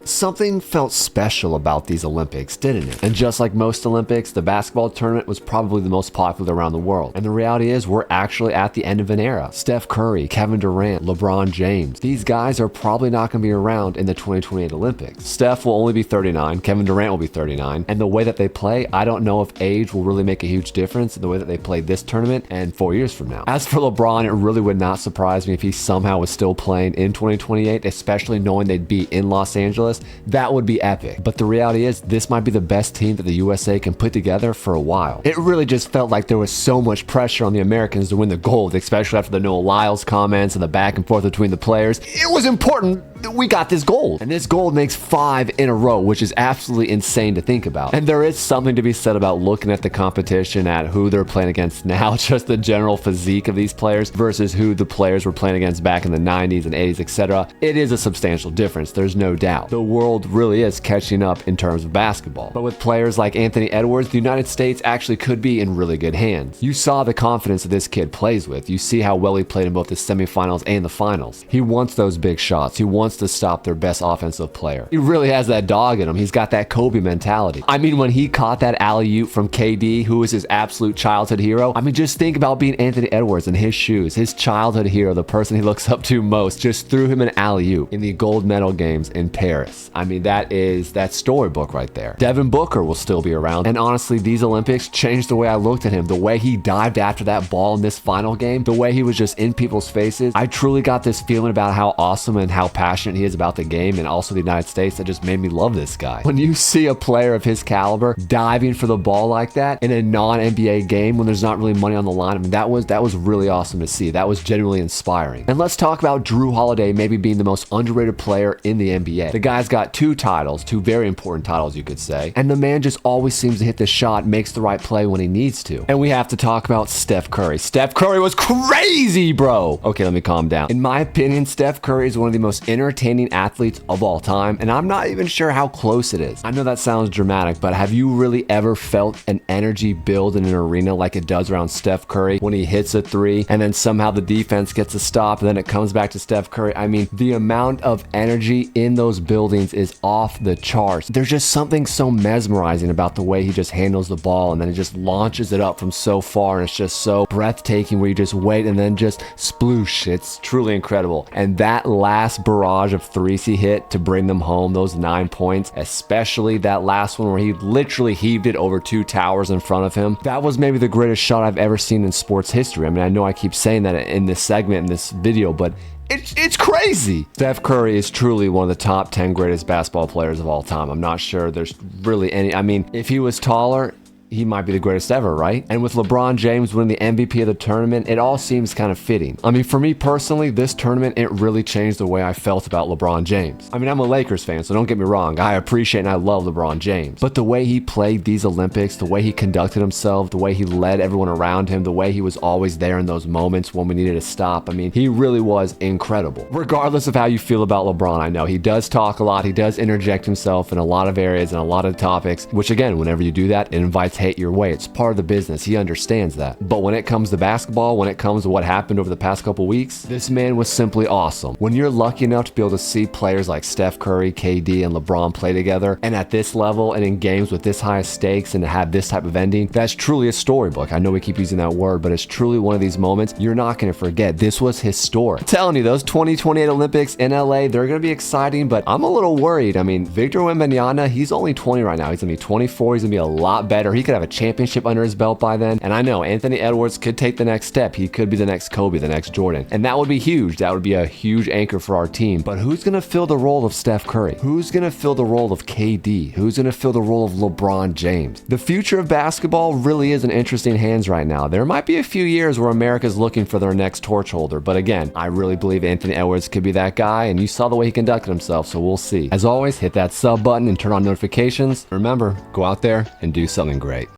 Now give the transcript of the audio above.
Something felt special about these Olympics, didn't it? And just like most Olympics, the basketball tournament was probably the most popular around the world. And the reality is we're actually at the end of an era. Steph Curry, Kevin Durant, LeBron James. These guys are probably not going to be around in the 2028 Olympics. Steph will only be 39, Kevin Durant will be 39, and the way that they play, I don't know if age will really make a huge difference in the way that they play this tournament and 4 years from now. As for LeBron, it really would not surprise me if he somehow was still playing in 2028, especially knowing they'd be in Los Angeles. That would be epic. But the reality is, this might be the best team that the USA can put together for a while. It really just felt like there was so much pressure on the Americans to win the gold, especially after the Noah Lyles comments and the back and forth between the players. It was important that we got this gold. And this gold makes 5 in a row, which is absolutely insane to think about. And there is something to be said about looking at the competition, at who they're playing against now, just the general physique of these players versus who the players were playing against back in the 90s and 80s, etc. It is a substantial difference, there's no doubt. The world really is catching up in terms of basketball. But with players like Anthony Edwards, the United States actually could be in really good hands. You saw the confidence that this kid plays with. You see how well he played in both the semifinals and the finals. He wants those big shots. He wants to stop their best offensive player. He really has that dog in him. He's got that Kobe mentality. I mean, when he caught that alley-oop from KD, who is his absolute childhood hero, I mean, just think about being Anthony Edwards in his shoes. His childhood hero, the person he looks up to most, just threw him an alley-oop in the gold medal games in Paris. I mean, that storybook right there. Devin Booker will still be around. And honestly, these Olympics changed the way I looked at him. The way he dived after that ball in this final game, the way he was just in people's faces. I truly got this feeling about how awesome and how passionate he is about the game and also the United States that just made me love this guy. When you see a player of his caliber diving for the ball like that in a non-NBA game when there's not really money on the line, I mean, that was really awesome to see. That was genuinely inspiring. And let's talk about Jrue Holiday maybe being the most underrated player in the NBA. The guy's got 2 titles, 2 very important titles, you could say. And the man just always seems to hit the shot, makes the right play when he needs to. And we have to talk about Steph Curry. Steph Curry was crazy, bro. Okay, let me calm down. In my opinion, Steph Curry is one of the most entertaining athletes of all time, and I'm not even sure how close it is. I know that sounds dramatic, but have you really ever felt an energy build in an arena like it does around Steph Curry when he hits a 3 and then somehow the defense gets a stop and then it comes back to Steph Curry? I mean, the amount of energy in those buildings is off the charts. There's just something so mesmerizing about the way he just handles the ball and then he just launches it up from so far, and it's just so breathtaking where you just wait and then just sploosh. It's truly incredible. And that last barrage of 3s he hit to bring them home, those 9 points, especially that last one where he literally heaved it over 2 towers in front of him. That was maybe the greatest shot I've ever seen in sports history. I mean, I know I keep saying that in this segment, in this video, but it's crazy. Steph Curry is truly one of the top 10 greatest basketball players of all time. I'm not sure there's really any. I mean, if he was taller, he might be the greatest ever, right? And with LeBron James winning the MVP of the tournament, it all seems kind of fitting. I mean, for me personally, this tournament, it really changed the way I felt about LeBron James. I mean, I'm a Lakers fan, so don't get me wrong. I appreciate and I love LeBron James. But the way he played these Olympics, the way he conducted himself, the way he led everyone around him, the way he was always there in those moments when we needed to stop, I mean, he really was incredible. Regardless of how you feel about LeBron, I know he does talk a lot. He does interject himself in a lot of areas and a lot of topics, which again, whenever you do that, it invites hate your way. It's part of the business. He understands that. But when it comes to basketball, when it comes to what happened over the past couple weeks, this man was simply awesome. When you're lucky enough to be able to see players like Steph Curry, KD, and LeBron play together, and at this level and in games with this high stakes and to have this type of ending, that's truly a storybook. I know we keep using that word, but it's truly one of these moments you're not going to forget. This was historic. I'm telling you, those 2028 Olympics in LA, they're going to be exciting, but I'm a little worried. I mean, Victor Wembenyana, he's only 20 right now. He's going to be 24. He's going to be a lot better. He could have a championship under his belt by then. And I know Anthony Edwards could take the next step. He could be the next Kobe, the next Jordan. And that would be huge. That would be a huge anchor for our team. But who's going to fill the role of Steph Curry? Who's going to fill the role of KD? Who's going to fill the role of LeBron James? The future of basketball really is in interesting hands right now. There might be a few years where America's looking for their next torch holder. But again, I really believe Anthony Edwards could be that guy. And you saw the way he conducted himself, so we'll see. As always, hit that sub button and turn on notifications. Remember, go out there and do something great.